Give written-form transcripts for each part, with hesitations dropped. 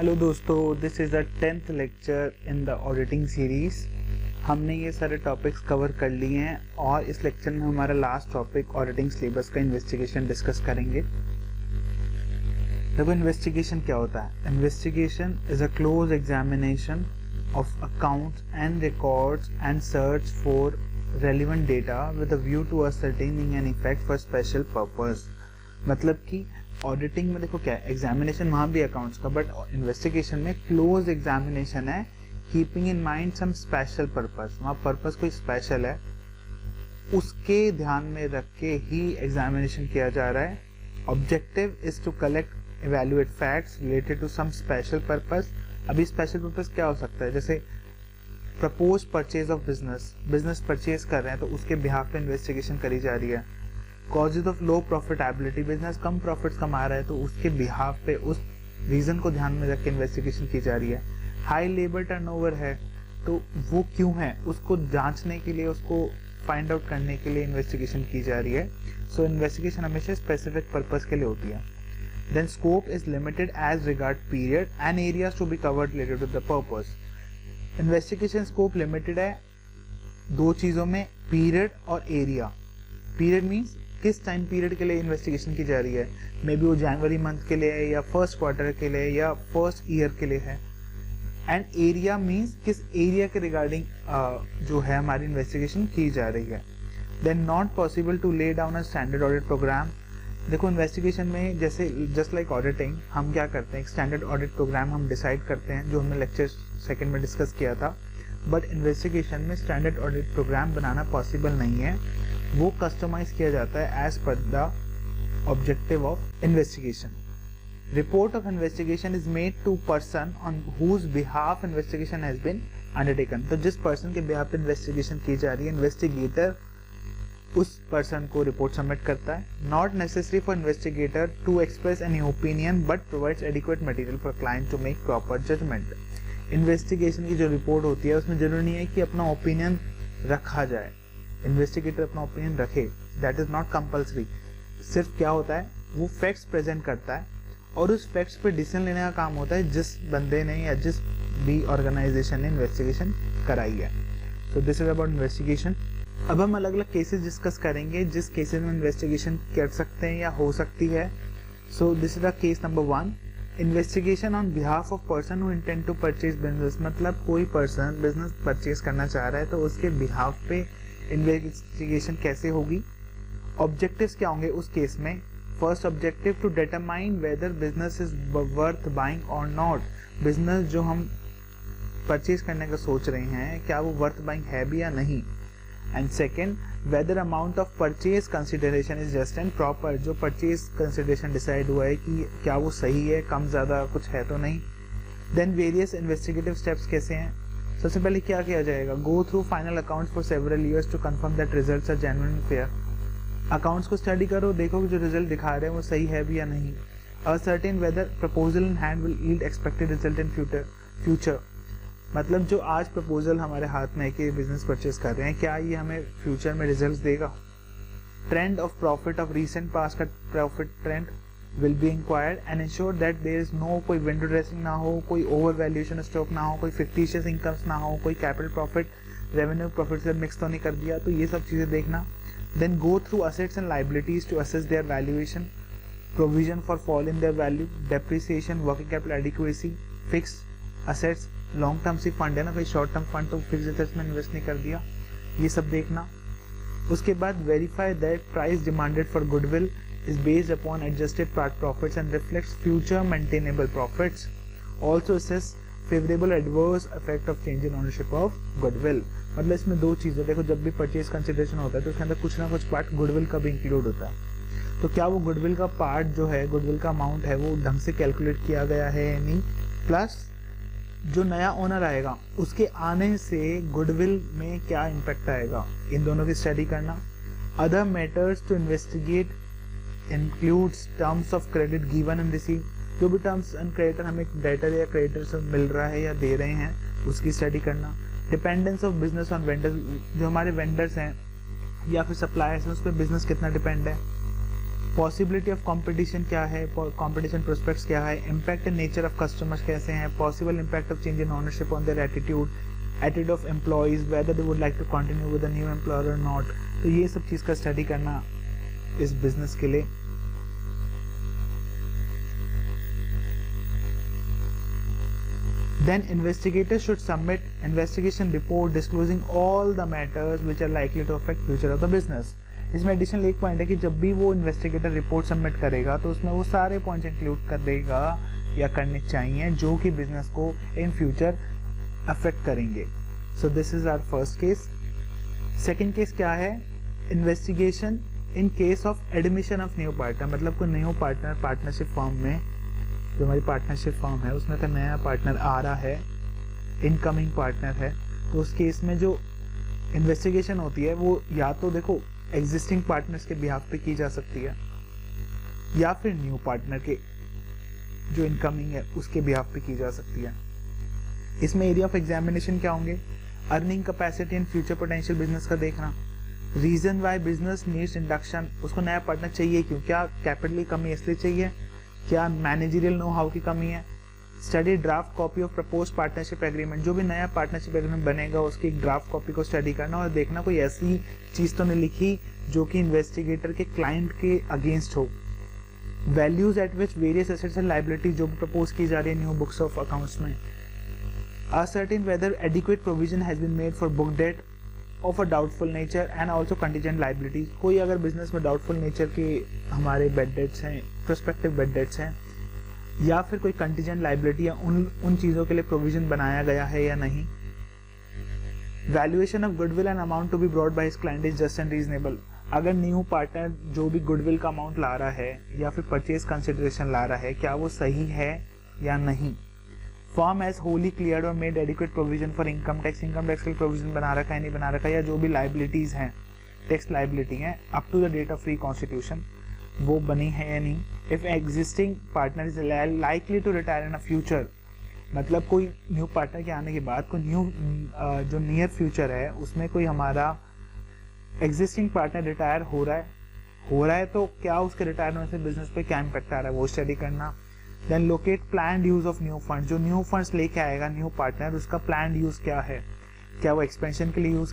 Hello दोस्तों, this is the 10th lecture in the auditing series. हमने ये सारे टॉपिक्स कवर कर लिए हैं और इस लेक्चर में हमारा लास्ट टॉपिक ऑडिटिंग सिलेबस का इन्वेस्टिगेशन डिस्कस करेंगे। देखो, इन्वेस्टिगेशन क्या होता है। Investigation is a close examination of accounts and records and search for relevant data with a view to ascertaining an effect for special purpose। मतलब कि auditing में देखो क्या है, एग्जामिनेशन वहाँ भी अकाउंट्स का, बट इन्वेस्टिगेशन में क्लोज एग्जामिनेशन है, keeping in mind some special purpose. वहाँ पर्पस कोई स्पेशल है, उसके ध्यान में रख के ही एग्जामिनेशन किया जा रहा है। Objective is to collect evaluate facts related to some special purpose. अभी स्पेशल पर्पस क्या हो सकता है, जैसे propose purchase of business purchase कर रहे हैं तो उसके बिहाफ पे इन्वेस्टिगेशन करी जा रही है। Causes of low profitability, business come profits कमा रहा है तो उसके बिहाफ पे उस रीजन को ध्यान में रख के इन्वेस्टिगेशन की जा रही है। हाई लेबर टर्नओवर है तो वो क्यों है, उसको जांचने के लिए, उसको फाइंड आउट करने के लिए इन्वेस्टिगेशन की जा रही है। सो इन्वेस्टिगेशन हमेशा स्पेसिफिक पर्पस के लिए होती है। Then scope is limited as regard period and areas to be covered related to the purpose. Investigation scope limited है दो चीजों में, पीरियड और एरिया। पीरियड मीन्स किस टाइम पीरियड के लिए इन्वेस्टिगेशन की जा रही है, मे बी वो जनवरी मंथ के लिए है या फर्स्ट क्वार्टर के लिए या फर्स्ट ईयर के लिए है। एंड एरिया मीन्स किस एरिया के रिगार्डिंग जो है हमारी इन्वेस्टिगेशन की जा रही है। Then not possible to lay down a standard audit programme. देखो, इन्वेस्टिगेशन में जैसे जस्ट लाइक ऑडिटिंग हम क्या करते हैं, एक स्टैंडर्ड ऑडिट प्रोग्राम हम डिसाइड करते हैं जो हमने लेक्चर सेकंड में डिस्कस किया था, बट इन्वेस्टिगेशन में स्टैंडर्ड ऑडिट प्रोग्राम बनाना पॉसिबल नहीं है। वो कस्टमाइज किया जाता है as per the objective of investigation. Report of investigation is made to person on whose behalf investigation has been undertaken. तो जिस पर्सन के बिहाफ इन्वेस्टिगेशन की जा रही है, इन्वेस्टिगेटर उस पर्सन को रिपोर्ट सबमिट करता है। Not necessary for investigator to express any opinion but provides adequate material for client to make proper judgement. Investigation की जो रिपोर्ट होती है उसमें जरूरी नहीं है कि अपना ओपिनियन रखा जाए, इन्वेस्टिगेटर अपना ओपिनियन रखे, दैट इज नॉट कंपल्सरी। सिर्फ क्या होता है, वो फैक्ट्स प्रेजेंट करता है और उस फैक्ट्स पे डिसीजन लेने का काम होता है जिस बंदे ने या जिस भी ऑर्गेनाइजेशन ने इन्वेस्टिगेशन कराई है। So this is about investigation. अब हम अलग अलग केसेस डिस्कस करेंगे जिस केसेस में इन्वेस्टिगेशन कर सकते हैं या हो सकती है। So this is the case number 1, investigation on behalf of person who intend to purchase business. मतलब कोई पर्सन बिजनेस परचेज करना चाह रहा है तो उसके बिहाफ पे इन्वेस्टिगेशन कैसे होगी। ऑब्जेक्टिव्स क्या होंगे उस केस में। First objective to determine whether business is worth buying और नॉट। बिजनेस जो हम परचेज करने का सोच रहे हैं क्या वो वर्थ बाइंग है भी या नहीं। And second, whether amount of purchase consideration is just and proper. जो परचेज कंसिडरेशन डिसाइड हुआ है कि क्या वो सही है, कम ज़्यादा कुछ है तो नहीं। देन वेरियस इन्वेस्टिगेटिव स्टेप्स कैसे हैं। सबसे पहले क्या किया जाएगा, go through final accounts for several years to confirm that results are genuine and fair. Accounts को स्टडी करो, देखो कि जो रिजल्ट दिखा रहे हैं वो सही है भी या नहीं। Ascertain whether proposal in hand will yield expected result in future. मतलब जो आज प्रपोजल हमारे हाथ में है कि बिजनेस परचेज कर रहे हैं, क्या ये हमें फ्यूचर में रिजल्ट्स देगा। Trend of profit of recent past का profit trend will be inquired and ensure that there is no कोई विंडो ड्रेसिंग ना हो, कोई ओवर वैल्यूएशन स्टॉक ना हो, कोई फिक्टिशियस इनकम्स ना हो, कोई कैपिटल प्रॉफिट रेवेन्यू प्रॉफिट से मिक्स तो नहीं कर दिया। तो ये सब चीज़ें देखना। Then go through assets and liabilities to assess their valuation, provision for fall in their value, depreciation, working capital adequacy, fix assets, long term सी फंड है ना, कोई शॉर्ट टर्म फंड तो फिक्स असेट्स में इन्वेस्ट नहीं कर दिया, ये सब देखना। उसके बाद verify that price demanded for goodwill is based upon adjusted part profits and reflects future maintainable profits. Also assess favorable adverse effect of change in ownership of goodwill। मतलब इसमें दो चीज़ें, देखो जब भी परचेज कंसिडरेशन होता है तो उसके अंदर कुछ ना कुछ पार्ट गुडविल का भी इंक्लूड होता है। तो क्या वो गुडविल का पार्ट जो है, गुडविल का अमाउंट है, वो ढंग से कैलकुलेट किया गया है या नहीं। प्लस जो नया ओनर आएगा उसके आने से गुडविल में क्या इम्पैक्ट आएगा, इन दोनों की स्टडी करना। Other matters to investigate includes terms of credit given and received। जो भी टर्म्स एंड क्रेडिटर हमें डेटर या क्रेडिटर से मिल रहा है या दे रहे हैं उसकी स्टडी करना। Dependence of business on vendors, जो हमारे वेंडर्स हैं या फिर सप्लायर्स हैं उस पर बिजनेस कितना डिपेंड है। पॉसिबिलिटी ऑफ कंपटीशन क्या है, कंपटीशन प्रोस्पेक्ट्स क्या है, impact and nature of customers कैसे हैं, possible impact of change in ownership on their attitude of employees, whether they would like to continue with the new employer और not. तो ये सब चीज़ का स्टडी करना इस बिजनेस के लिए। Then investigators should submit investigation report disclosing all the matters which are likely to affect future of the business। इसमें एडिशनल एक पॉइंट है कि जब भी वो इन्वेस्टिगेटर रिपोर्ट सबमिट करेगा तो उसमें वो सारे पॉइंट्स इंक्लूड कर देगा या करने चाहिए जो कि बिजनेस को इन फ्यूचर अफेक्ट करेंगे। So this is our first case. Second case क्या है, investigation in case of admission of new partner, मतलब कोई न्यू पार्टनर पार्टनरशिप फर्म में, जो हमारी पार्टनरशिप फर्म है उसमें का नया पार्टनर आ रहा है, इनकमिंग पार्टनर है, तो उस केस में जो इन्वेस्टिगेशन होती है वो या तो देखो एग्जिस्टिंग पार्टनर्स के बिहाफ पे की जा सकती है या फिर न्यू पार्टनर के जो इनकमिंग है उसके बिहाफ पे की जा सकती है। इसमें एरिया ऑफ एग्जामिनेशन क्या होंगे, earning capacity and future potential business का देखना, reason why business needs induction, उसको नया पार्टनर चाहिए क्यों, क्या कैपिटल की कमी इसलिए चाहिए, क्या मैनेजरियल नो हाउ की कमी है, study draft copy of propose partnership agreement, जो भी नया पार्टनरशिप एग्रीमेंट बनेगा उसकी एक ड्राफ्ट कॉपी को स्टडी करना और देखना कोई ऐसी चीज तो नहीं लिखी जो कि इन्वेस्टिगेटर के क्लाइंट के अगेंस्ट हो, values eight which various assets and liability जो प्रपोज की जा रही है न्यू बुक्स ऑफ अकाउंट्स में, ascertain whether adequate provision has been made for book debt of a doubtful nature and also contingent liabilities। कोई अगर business में doubtful nature के हमारे बेड डेट्स हैं, प्रोस्पेक्टिव बेड डेट्स हैं, या फिर कोई कंटीजेंट लाइबिलिटी या उन चीजों के लिए प्रोविजन बनाया गया है या नहीं। Valuation of goodwill and amount to be brought by his client is just and reasonable, अगर न्यू पार्टनर जो भी गुडविल का अमाउंट ला रहा है या फिर परचेज कंसिडरेशन ला रहा है क्या वो सही है या नहीं। फर्म हैज होली क्लियर्ड और made adequate provision for income tax के प्रोविजन बना रखा है नहीं बना रखा, या जो भी लाइबिलिटीज हैं टैक्स लाइबिलिटी हैं up to the date of free constitution वो बनी है या नहीं। If existing partner is likely to retire in a future, मतलब कोई न्यू पार्टनर के आने के बाद कोई न्यू जो नियर फ्यूचर है उसमें कोई हमारा एग्जिस्टिंग पार्टनर रिटायर हो रहा है तो क्या उसके रिटायर होने से बिजनेस पे क्या इम्पैक्ट आ रहा है वो स्टडी करना। Then locate planned use of new fund, जो न्यू फंड्स लेके आएगा न्यू पार्टनर उसका प्लान्ड यूज क्या है, क्या वो एक्सपेंशन के लिए यूज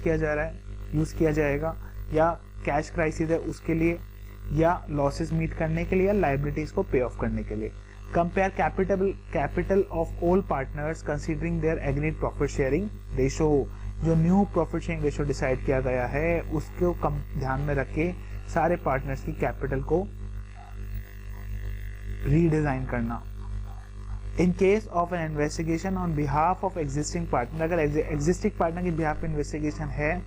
किया जाएगा या कैश क्राइसिस है उसके लिए या लॉसेस मीट करने के लिए या लाइबिलिटीज को पे ऑफ करने के लिए। Compare capital of all partners considering their agreed profit sharing ratio, जो new profit sharing ratio decide किया गया है उसको कम ध्यान में रख के सारे पार्टनर्स की कैपिटल को रीडिजाइन करना। इन case of N investigation on behalf of existing partner, अगर एग्जिस्टिंग पार्टनर के बिहाफ पे इन्वेस्टिगेशन है,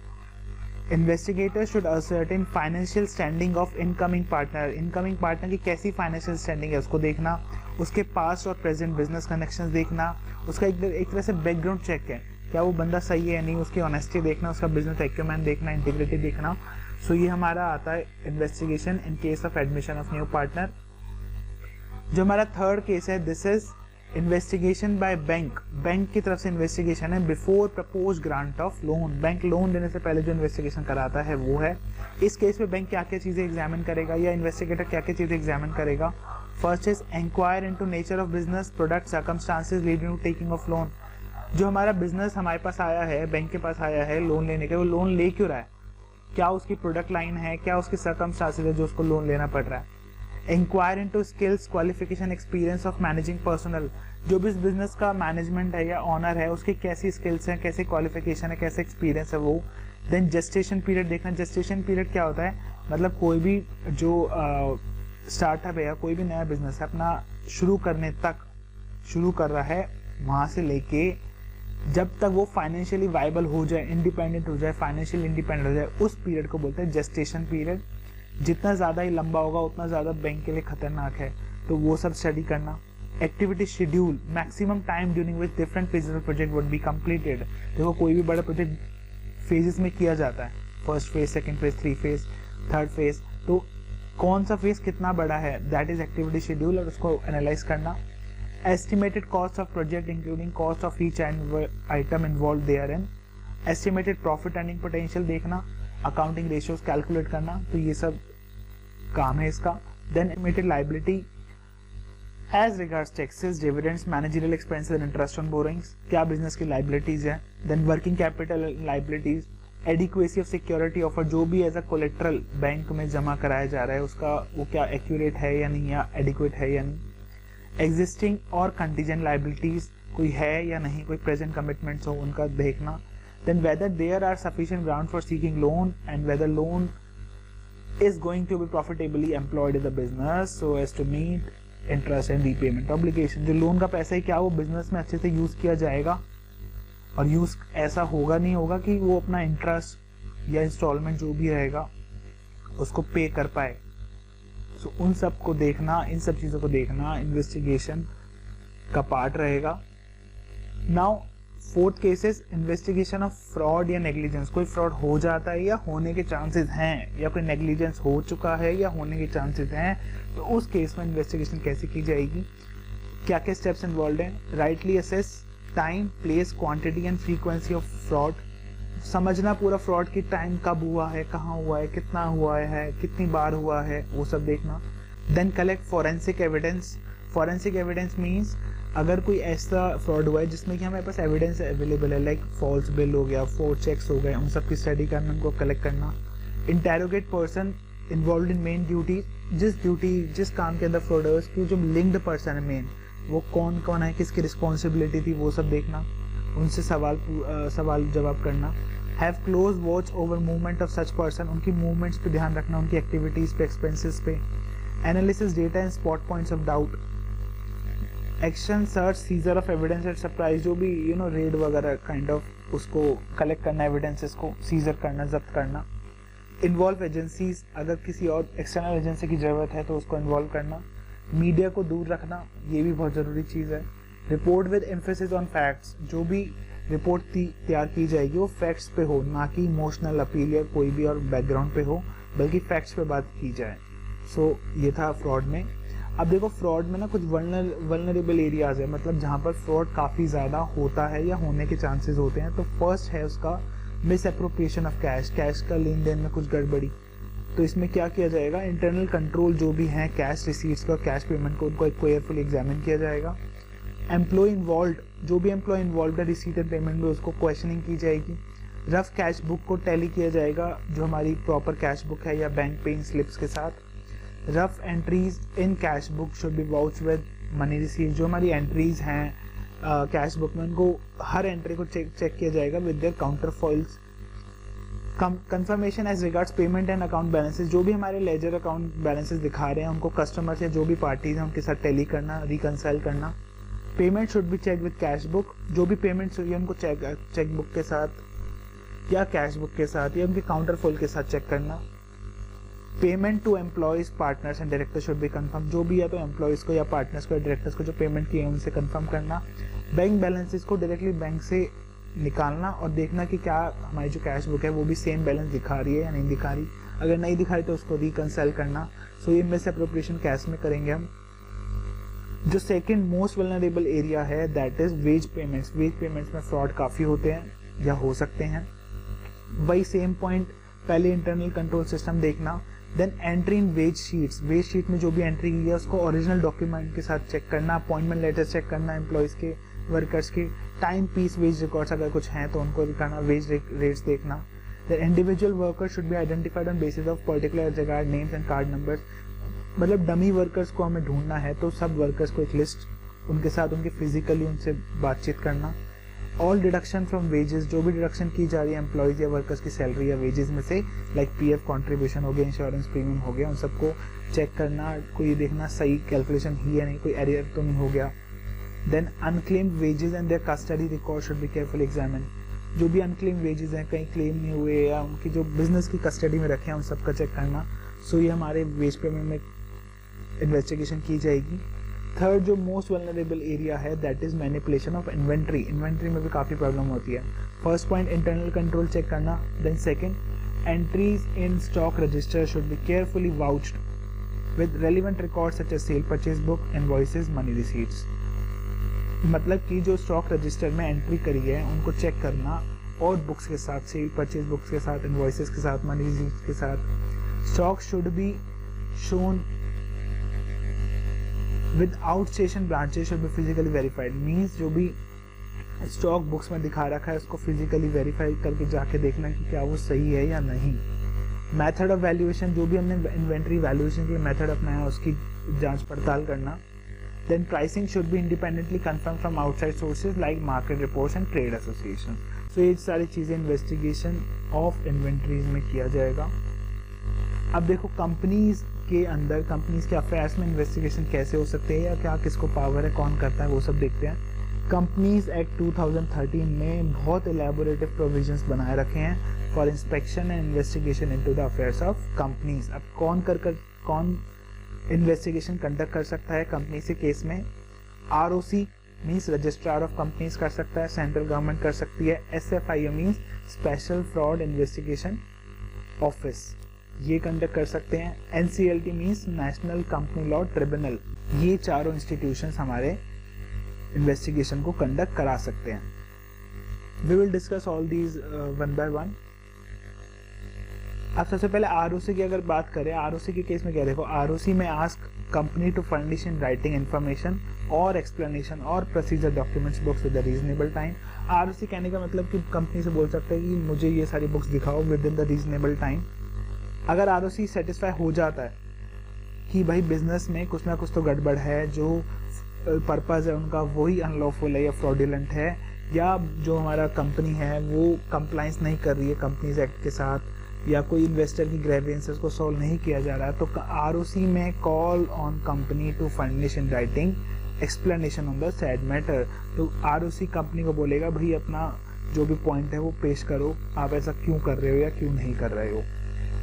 investigator should ascertain financial standing of incoming partner की कैसी फाइनेंशियल स्टैंडिंग है उसको देखना, उसके पास्ट और प्रेजेंट बिजनेस कनेक्शंस देखना, उसका एक तरह से बैकग्राउंड चेक है क्या वो बंदा सही है या नहीं, उसकी ऑनेस्टी देखना, उसका बिजनेस एक्यूमेंट देखना, इंटीग्रिटी देखना। सो ये हमारा आता है investigation in case of admission of new partner. जो हमारा थर्ड केस है this is investigation by bank की तरफ से इन्वेस्टिगेशन है before propose grant of loan, bank loan देने से पहले जो इन्वेस्टिगेशन कराता है वो है। इस केस में बैंक क्या क्या चीजें एग्जामिन करेगा या इन्वेस्टिगेटर क्या क्या चीजें एग्जामिन करेगा। First is inquire into nature of business, product, circumstances leading to taking of loan, जो हमारा बिजनेस हमारे पास आया है, बैंक के पास आया है लोन लेने के, वो लोन ले क्यों रहा है, क्या उसकी प्रोडक्ट लाइन है, क्या उसकी सर्कमस्टांसेस है जो उसको लोन लेना पड़ रहा है। Inquire into skills, qualification, experience of managing personal, जो भी इस बिजनेस का मैनेजमेंट है या ऑनर है उसकी कैसी स्किल्स हैं, कैसी क्वालिफिकेशन है, कैसे एक्सपीरियंस है वो। देन जेस्टेशन पीरियड देखना, जेस्टेशन पीरियड क्या होता है, मतलब कोई भी जो स्टार्टअप है या कोई भी नया बिजनेस है अपना शुरू करने तक शुरू कर रहा है वहां से लेके जब तक वो फाइनेंशियली वाइबल हो जाए, इंडिपेंडेंट हो जाए, फाइनेंशियल इंडिपेंडेंट हो जाए, उस पीरियड को बोलते हैं जेस्टेशन पीरियड। जितना ज्यादा ही लंबा होगा उतना ज्यादा बैंक के लिए खतरनाक है, तो वो सब स्टडी करना। Activity schedule, maximum time during which different phases of project would be completed. देखो कोई भी बड़ा प्रोजेक्ट फेजेस में किया जाता है, first phase, second phase, 3 phase, 3rd phase, तो कौन सा फेज कितना बड़ा है दैट इज एक्टिविटी शेड्यूल और उसको एनालाइज करना। Estimated cost of project including cost of each item involve therein. Estimated profit earning potential देखना, अकाउंटिंग रेशियोज कैलकुलेट करना, तो ये सब काम है इसका। Then estimated liability as regards taxes, dividends, managerial expenses and interest on borrowings, क्या business की liabilities है. Then working capital liabilities, adequacy of security offer, जो भी एज अ कोलेट्रल बैंक में जमा कराया जा रहा है उसका वो क्या एक्यूरेट है या नहीं, या एडिक्वेट है या नहीं. एग्जिस्टिंग और कंटीजेंट लाइबिलिटीज कोई है या नहीं, कोई प्रेजेंट कमिटमेंट्स हो उनका देखना. Then whether there are sufficient ground for seeking loan and whether loan is going to be profitably employed in the business so as to meet interest and repayment obligation. जो loan का पैसा है क्या वो business में अच्छे से use किया जाएगा, और यूज ऐसा होगा नहीं होगा कि वो अपना इंटरेस्ट या इंस्टॉलमेंट जो भी रहेगा उसको पे कर पाए. सो उन सब को देखना, इन सब चीज़ों को देखना इन्वेस्टिगेशन का पार्ट रहेगा. Now fourth cases, investigation of fraud या नेग्लिजेंस. कोई फ्रॉड हो जाता है या होने के चांसेस हैं, या कोई नेग्लिजेंस हो चुका है या होने के चांसेस हैं, तो उस केस में इन्वेस्टिगेशन कैसे की जाएगी, क्या क्या स्टेप्स इन्वॉल्व हैं. Rightly assess time, place, quantity and frequency of fraud. समझना पूरा फ्रॉड की टाइम कब हुआ है, कहाँ हुआ है, कितना हुआ है, कितनी बार हुआ है, वो सब देखना. Then collect forensic evidence. Forensic evidence means अगर कोई ऐसा फ्रॉड हुआ है जिसमें कि हमारे पास एविडेंस अवेलेबल है, लाइक फॉल्स बिल हो गया, 4 चेक्स हो गए, उन सब की स्टडी करना, उनको कलेक्ट करना. Interrogate person involve in main duty. जिस काम के अंदर फ्रॉड है उसकी जो लिंक्ड पर्सन है मेन, वो कौन कौन है, किसकी रिस्पॉन्सिबिलिटी थी, वो सब देखना, उनसे सवाल जवाब करना. Have close watch over movement of such person. उनकी मूवमेंट्स पे ध्यान रखना, उनकी एक्टिविटीज पे, एक्सपेंसेस पे. Analysis data and spot points of doubt. Action, search, scissor of evidence and surprise. जो भी रेड वगैरह काइंड ऑफ उसको कलेक्ट करना, एविडेंसेस को सीजर करना, जब्त करना. Involve agencies. अगर किसी और एक्सटर्नल एजेंसी की जरूरत है तो उसको इन्वॉल्व करना. मीडिया को दूर रखना, ये भी बहुत ज़रूरी चीज़ है. Report with emphasis on facts. जो भी रिपोर्ट तैयार की जाएगी वो फैक्ट्स पे हो, ना कि इमोशनल अपील या कोई भी और बैकग्राउंड पे हो, बल्कि फैक्ट्स पे बात की जाए. सो ये था फ्रॉड में. अब देखो फ्रॉड में ना कुछ वल्नरेबल एरियाज है, मतलब जहाँ पर फ्रॉड काफ़ी ज़्यादा होता है या होने के चांसेस होते हैं. तो फर्स्ट है उसका miss appropriation of cash. Cash का लेन देन में कुछ गड़बड़ी. तो इसमें क्या किया जाएगा, इंटरनल कंट्रोल जो भी है कैश रिसीट्स का, कैश पेमेंट को, उनको केयरफुली एग्जामिन किया जाएगा. एम्प्लॉय इन्वॉल्व, जो भी एम्प्लॉय इन्वॉल्व है रिसीट एंड पेमेंट में, उसको क्वेश्चनिंग की जाएगी. रफ कैश बुक को टैली किया जाएगा, जो हमारी प्रॉपर कैश बुक है या बैंक पेइंग स्लिप्स के साथ. Rough entries in cash book should be vouch with money receipt. जो हमारी एंट्रीज हैं कैश बुक में, उनको हर एंट्री को चेक किया जाएगा with their counterfoils. Confirmation as regards payment and account balances. जो भी हमारे लेजर अकाउंट बैलेंसेस दिखा रहे हैं उनको कस्टमर्स या जो भी पार्टीज हैं उनके साथ टैली करना, रिकंसाइल करना. Payment should be check with cash book. जो भी पेमेंट्स हुई है उनको चेक बुक के साथ या कैश बुक के साथ या उनके काउंटर फॉइल के साथ चेक करना. Payment to employees, partners and directors should be confirm. जो भी है तो एम्प्लॉयज को या पार्टनर्स को या डायरेक्टर्स को जो पेमेंट किए हैं उनसे कंफर्म करना. बैंक बैलेंसेस को डायरेक्टली बैंक से निकालना और देखना कि क्या हमारी जो कैश बुक है वो भी सेम बैलेंस दिखा रही है या नहीं दिखा रही. अगर नहीं दिखा रही तो उसको रिकंसाइल करना. सो ये मिस एप्रोप्रिएशन कैश में करेंगे हम. जो सेकंड मोस्ट वल्नरेबल एरिया है that is wage payments. Wage payments में फ्रॉड काफ़ी होते हैं या हो सकते हैं. वही सेम पॉइंट, पहले इंटरनल कंट्रोल सिस्टम देखना. Then entry in wage sheets. Wage sheet में जो भी एंट्री की है उसको ओरिजिनल डॉक्यूमेंट के साथ चेक करना. अपॉइंटमेंट लेटर चेक करना एम्प्लॉयज़ के, वर्कर्स के. टाइम पीस वेज रिकॉर्ड्स अगर कुछ हैं तो उनको दिखाना. वेज रेट्स देखना. The individual workers should be identified on basis of particular जगह नेम्स एंड कार्ड नंबर्स. मतलब डमी वर्कर्स को हमें ढूंढना है तो सब वर्कर्स को एक लिस्ट, उनके साथ उनके फिजिकली उनसे बातचीत करना. All deduction from wages. जो भी डिडक्शन की जा रही है एम्प्लॉयज या वर्कर्स की सैलरी या वेजेस में से, लाइक पीएफ कॉन्ट्रीब्यूशन हो गया, इंश्योरेंस प्रीमियम हो गया, उन सबको चेक करना. कोई देखना सही कैलकुलेशन ही या नहीं, कोई एरर तो नहीं हो गया. Then unclaimed wages and their custody record should be carefully examine. जो भी अनक्लेम्ड वेजेस हैं, कहीं क्लेम नहीं हुए या उनकी जो बिजनेस की कस्टडी में रखे हैं उन सबका चेक करना. सो ये हमारे वेज पेमेंट में इन्वेस्टिगेशन की जाएगी. थर्ड जो मोस्ट वल्नरेबल एरिया है that is manipulation of inventory. Inventory में भी काफ़ी प्रॉब्लम होती है. First point internal control check करना. Then second entries in stock register should be carefully vouched with relevant record such as sale purchase book, invoices, money receipts. मतलब कि जो stock register में एंट्री करी है उनको चेक करना और बुक्स के साथ, सेल परचेज बुक्स के साथ, इनवॉइसेस के साथ, मनी रिसीट्स के साथ. Stock should be shown with outstation branches should be physically verified, means जो भी स्टॉक बुक्स में दिखा रखा है उसको फिजिकली वेरीफाई करके जाके देखना कि क्या वो सही है या नहीं। मेथड ऑफ वैल्यूएशन, जो भी हमने इन्वेंट्री वैल्यूएशन के लिए मेथड अपनाया उसकी जांच पड़ताल करना। Then pricing should be independently confirm from outside sources like market reports and trade association. So ये सारी चीज़ें इन्वेस्टिगेशन ऑफ इन्वेंट्रीज में किया जाएगा। अब देखो कंपनीज के अंदर, कंपनीज के अफेयर्स में इन्वेस्टिगेशन कैसे हो सकते हैं या क्या किसको पावर है, कौन करता है, वो सब देखते हैं। कंपनीज एक्ट 2013 में बहुत एलैबोरेटिव प्रोविजंस बनाए रखे हैं for inspection and investigation into the affairs of companies. अब कौन इन्वेस्टिगेशन कंडक्ट कर सकता है कंपनी से केस में? ROC means registrar of companies कर सकता है, सेंट्रल गवर्नमेंट कर सकती है। SFIO means special fraud investigation office, ये कंडक्ट कर सकते हैं। NCLT means national company law tribunal, ये चारों इंस्टीट्यूशंस हमारे इन्वेस्टिगेशन को कंडक्ट करा सकते हैं। We will discuss all these one by one. अब सबसे पहले आरओसी की अगर बात करें, आरओसी के केस में क्या, देखो आरओसी में ask company to furnish in writing information और एक्सप्लेनेशन और procedure documents books with the reasonable time. ROC कहने का मतलब कि कंपनी से बोल सकते हैं कि मुझे ये सारी बुक्स दिखाओ with in the reasonable time. अगर आरओसी सेटिस्फाई हो जाता है कि भाई बिजनेस में कुछ ना कुछ तो गड़बड़ है, जो पर्पस है उनका वही अनलॉफुल है या फ्रॉडुलेंट है, या जो हमारा कंपनी है वो कंप्लाइंस नहीं कर रही है कंपनीज एक्ट के साथ, या कोई इन्वेस्टर की ग्रेवियंसेस को सॉल्व नहीं किया जा रहा है, तो आरओसी में call on company to furnish in writing explanation on the said matter. तो आरओसी कंपनी को बोलेगा भाई अपना जो भी पॉइंट है वो पेश करो, आप ऐसा क्यों कर रहे हो या क्यों नहीं कर रहे हो।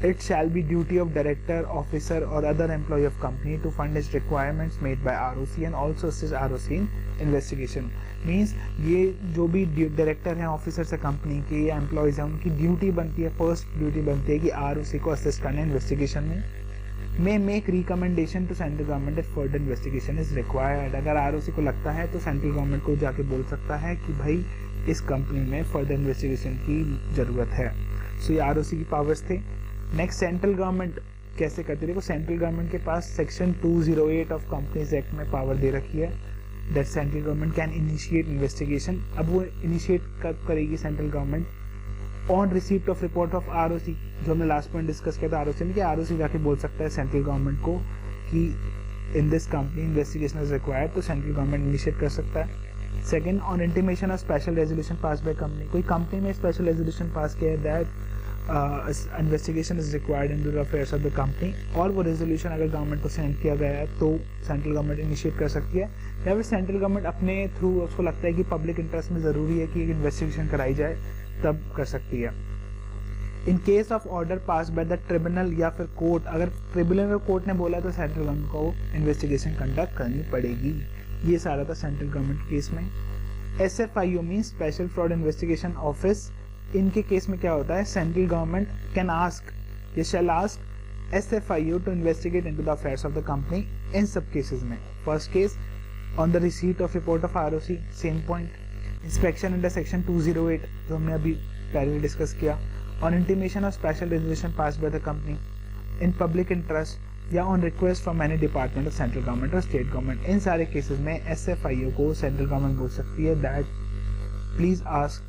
It shall be duty of director, officer or other employee of company to furnish requirements made by ROC and also assist ROC in investigation. Means ये जो भी डायरेक्टर हैं, ऑफिसर्स है कंपनी के या एम्प्लॉयज हैं, उनकी ड्यूटी बनती है, फर्स्ट ड्यूटी बनती है कि ROC को असिस्ट करना इन्वेस्टिगेशन में। may make recommendation to central government if further investigation is required. अगर ROC को लगता है तो सेंट्रल गवर्नमेंट को जाके बोल सकता है कि भाई इस कंपनी में फर्दर इन्वेस्टिगेशन की जरूरत है। सो ये ROC की पावर्स थे। नेक्स्ट सेंट्रल गवर्नमेंट कैसे करती है, देखो सेंट्रल गवर्नमेंट के पास सेक्शन 208 ऑफ कंपनीज एक्ट में पावर दे रखी है that central government can initiate investigation. अब वो इनिशिएट कब करेगी central government? On receipt of report of ROC, जो हमने लास्ट पॉइंट डिस्कस किया था आरओसी में, कि आरओसी जाके बोल सकता है सेंट्रिल गवर्नमेंट को कि in this company investigation is required, तो सेंट्रल गवर्नमेंट इनिशिएट कर सकता है। Second, on intimation of special resolution pass by company, कोई कंपनी में स्पेशल रेजोल्यूशन पास किया है that investigation is required in the affairs of the company, और वो रेजोल्यूशन अगर गवर्नमेंट को सेंड किया गया है तो सेंट्रल गवर्नमेंट इनिशिएट कर सकती है, या फिर सेंट्रल गवर्नमेंट अपने थ्रू उसको लगता है कि पब्लिक इंटरेस्ट में ज़रूरी है कि एक इन्वेस्टिगेशन कराई जाए तब कर सकती है। इन case of order pass by the tribunal या फिर कोर्ट, अगर ट्रिब्यूनल या कोर्ट ने बोला तो सेंट्रल गवर्नमेंट को इन्वेस्टिगेशन कंडक्ट करनी पड़ेगी। ये सारा था सेंट्रल गवर्नमेंट केस में। SFIO mean special fraud investigation office, इनके केस में क्या होता है, सेंट्रल गवर्नमेंट कैन आस्क, ये shall ask SFIO to investigate into the affairs of the company इन सब केसेस में। First case on the receipt of report of ROC, same point. Inspection under section 208 जो हमने अभी पहले डिस्कस किया। On intimation of special resolution pass by the company in public interest या on request from any department of central government और state government, इन सारे cases में SFIO को सेंट्रल गवर्नमेंट बोल सकती है दैट प्लीज आस्क,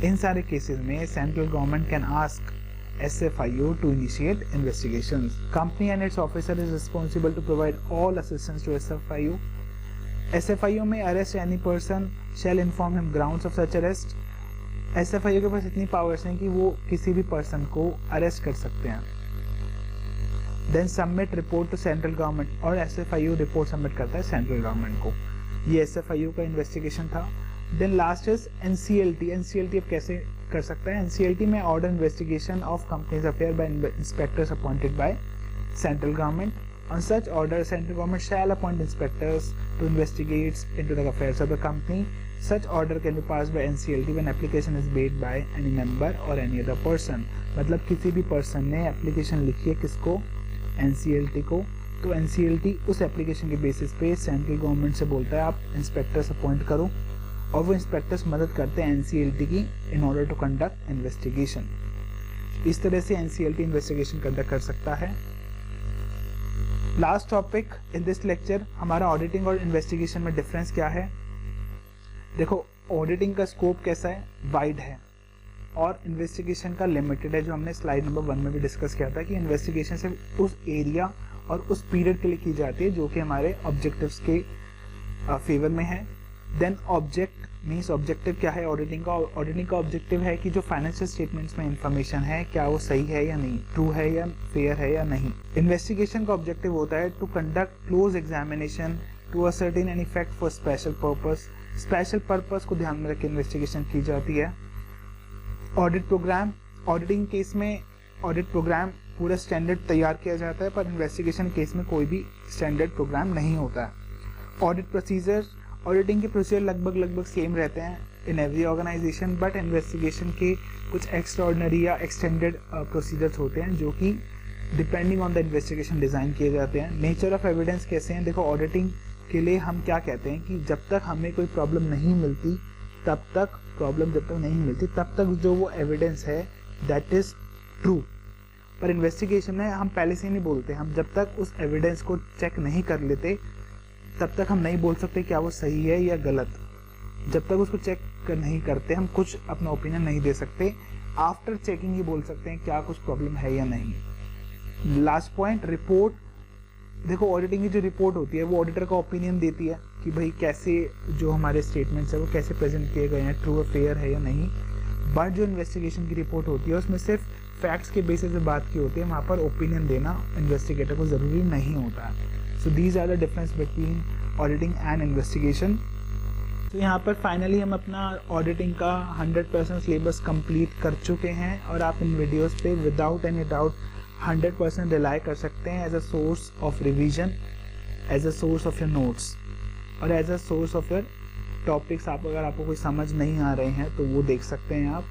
इन सारे केसेस में central government can ask SFIO to initiate investigations. Company and its officer is responsible to provide all assistance to SFIO. SFIO may arrest any person, shall inform him grounds of such arrest. SFIO के पास इतनी powers हैं कि वो किसी भी person को arrest कर सकते हैं। Then submit report to central government, और SFIO रिपोर्ट सबमिट करता है सेंट्रल गवर्नमेंट को। ये SFIO का इन्वेस्टिगेशन था। Then last is NCLT. NCLT अब कैसे कर सकता है? NCLT में order investigation of companies affair by inspectors appointed by central government. On such order, central government shall appoint inspectors to investigate into the affairs of the company. Such order can be passed by NCLT when application is made by any member or any other person. मतलब किसी भी person ने application लिखी है किसको? NCLT को, तो NCLT उस एप्लीकेशन के बेसिस पे सेंट्रल गवर्नमेंट से बोलता है आप इंस्पेक्टर्स अपॉइंट करो, और वो इंस्पेक्टर्स मदद करते हैं NCLT की in order to conduct investigation. इस तरह से NCLT इन्वेस्टिगेशन कंडक्ट कर सकता है। Last topic in this lecture, हमारा ऑडिटिंग और इन्वेस्टिगेशन में डिफरेंस क्या है। देखो, ऑडिटिंग का स्कोप कैसा है, वाइड है, और इन्वेस्टिगेशन का लिमिटेड है, जो हमने स्लाइड नंबर 1 में भी डिस्कस किया था कि इन्वेस्टिगेशन सिर्फ उस एरिया और उस पीरियड के लिए की जाती है जो कि हमारे ऑब्जेक्टिव्स के फेवर में है। देन ऑब्जेक्ट मीन्स ऑब्जेक्टिव क्या है ऑडिटिंग का। ऑडिटिंग का ऑब्जेक्टिव है कि जो फाइनेंशियल स्टेटमेंट्स में इंफॉर्मेशन है क्या वो सही है या नहीं, ट्रू है या फेयर है या नहीं। इन्वेस्टिगेशन का ऑब्जेक्टिव होता है to conduct close examination to ascertain an effect for special purpose. Special purpose को ध्यान में रख के इन्वेस्टिगेशन की जाती है। ऑडिट प्रोग्राम, ऑडिटिंग केस में ऑडिट प्रोग्राम पूरा स्टैंडर्ड तैयार किया जाता है, पर इन्वेस्टिगेशन केस में कोई भी स्टैंडर्ड प्रोग्राम नहीं होता है। ऑडिट प्रोसीजर, ऑडिटिंग के प्रोसीजर लगभग सेम रहते हैं in every organisation, but investigation के कुछ एक्स्ट्रा ऑर्डिनरी या एक्सटेंडेड प्रोसीजर्स होते हैं जो कि depending on the investigation design किए जाते हैं। नेचर ऑफ एविडेंस कैसे हैं, देखो ऑडिटिंग के लिए हम क्या कहते हैं कि जब तक हमें कोई प्रॉब्लम नहीं मिलती तब तक जो वो एविडेंस है दैट इज ट्रू। पर इन्वेस्टिगेशन में हम पहले से नहीं बोलते, हम जब तक उस एविडेंस को चेक नहीं कर लेते तब तक हम नहीं बोल सकते क्या वो सही है या गलत। जब तक उसको चेक नहीं करते हम कुछ अपना ओपिनियन नहीं दे सकते। आफ्टर चेकिंग ही बोल सकते हैं क्या कुछ प्रॉब्लम है या नहीं। Last point, report. देखो, ऑडिटिंग की जो रिपोर्ट होती है वो ऑडिटर का ओपिनियन देती है कि भाई कैसे जो हमारे स्टेटमेंट्स है वो कैसे प्रेजेंट किए गए हैं, ट्रू और फेयर है या नहीं। बट जो इन्वेस्टिगेशन की रिपोर्ट होती है उसमें सिर्फ फैक्ट्स के बेसिस पे बात की होती है, वहाँ पर ओपिनियन देना इन्वेस्टिगेटर को ज़रूरी नहीं होता है। So these are the difference between auditing and investigation. तो यहाँ पर फाइनली हम अपना ऑडिटिंग का 100% सिलेबस कंप्लीट कर चुके हैं और आप इन वीडियोस पे विदाउट एनी डाउट 100% रिलाई कर सकते हैं as a source of revision, as a source of your notes और as a source of your topics. आप अगर आपको कोई समझ नहीं आ रहे हैं तो वो देख सकते हैं आप।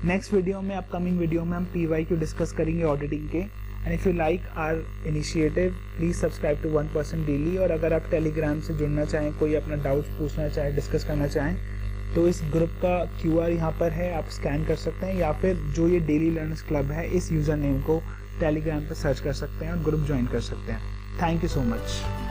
नेक्स्ट वीडियो में, अपकमिंग वीडियो में हम PYQ डिस्कस करेंगे ऑडिटिंग के। And if you like our initiative please subscribe to 1% daily. और अगर आप टेलीग्राम से जुड़ना चाहें, कोई अपना डाउट्स पूछना चाहें, डिस्कस करना चाहें, तो इस ग्रुप का QR यहाँ पर है, आप स्कैन कर सकते हैं, या फिर जो ये डेली लर्नर्स क्लब है इस यूज़र नेम को टेलीग्राम पर सर्च कर सकते हैं और ग्रुप ज्वाइन कर सकते हैं। Thank you so much.